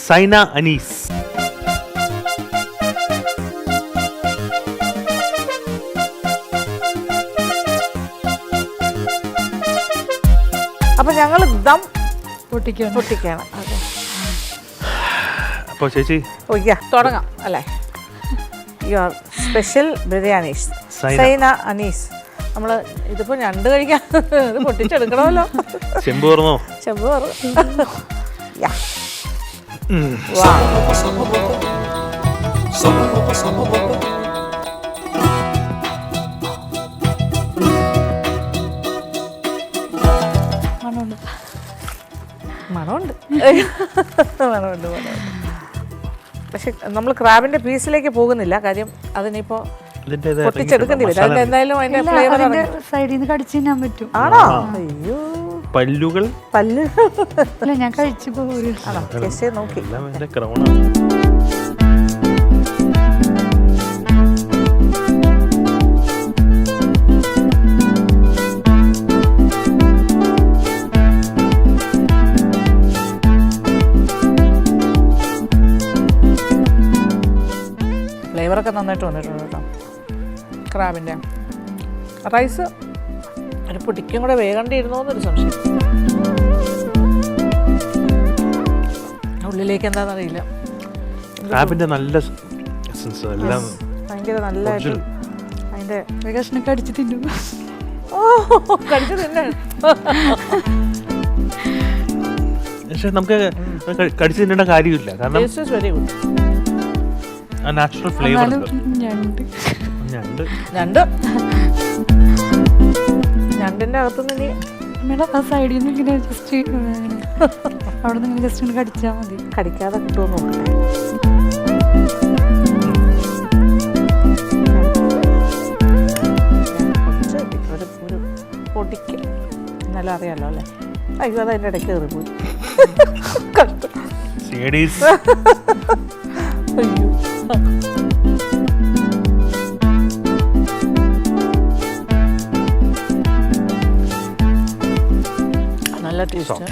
സൈന അനീസ്. അപ്പൊ ഞങ്ങൾ ദം പൊട്ടിക്കാണ്. അപ്പോൾ ചേച്ചി തുടങ്ങാം അല്ലേ? Your special biryani Saina Anees. നമ്മൾ ഇതിപ്പോ ഞണ്ട് കഴിക്കാൻ ഇത് പൊട്ടിച്ചെടുക്കണമല്ലോ. ചെമ്പ് തുറന്നോ? ചെമ്പ് തുറ. മണമുണ്ട്. പക്ഷെ നമ്മൾ ക്രാബിന്റെ പീസിലേക്ക് പോകുന്നില്ല. കാര്യം അതിനിപ്പോ പൊട്ടിച്ചെടുക്കേണ്ടി വരും. അതിന്റെ എന്തായാലും അതിന്റെ ഫ്ലേവർ സൈഡിൽ നിന്ന് കടിച്ചു തിന്നാൻ പറ്റും. ആണോ? അയ്യോ, പല്ല് അല്ല ഞാൻ കഴിച്ചു പോരും. ആണോ? ടേസ്റ്റ് നോക്കി. ഫ്ലേവറൊക്കെ നന്നായിട്ട് വന്നിട്ടുണ്ട് കേട്ടോ. ക്രാബിൻ്റെ റൈസ് ഒരു പൊടിക്കും കൂടെ വേകണ്ടിരുന്നോ എന്നൊരു സംശയം. ഉള്ളിലേക്ക് എന്താണെന്നറിയില്ല. ക്രാബിന്റെ നല്ല എസൻസ് എല്ലാം ഭയങ്കര നല്ലതായിട്ട് അതിൻ്റെ കഷ്ണം കടിച്ച് തിന്നും. കടിച്ചു തിന്നാണ്. പക്ഷെ നമുക്ക് കടിച്ചു തിന്നേണ്ട കാര്യമില്ല. കാരണം taste is very good. Natural flavour ഉണ്ട്. ഞണ്ടിന്റെ അകത്തുനിന്ന് മേഡം ആ സൈഡിൽ നിന്ന് ഇങ്ങനെ ജസ്റ്റ് അവിടെ നിന്ന് ജസ്റ്റ് ഒന്ന് കടിച്ചാൽ മതി. കടിക്കാതെ കിട്ടുമെന്ന് നോക്കട്ടെ. ഒരു പൊടിക്ക് നല്ല അറിയാലോ അല്ലേ? അയ്യോ, അത് അതിൻ്റെ ഇടയ്ക്ക് കയറിപ്പോയി. കഷ്ടം. അയ്യോ, നല്ല ടേസ്റ്റ്.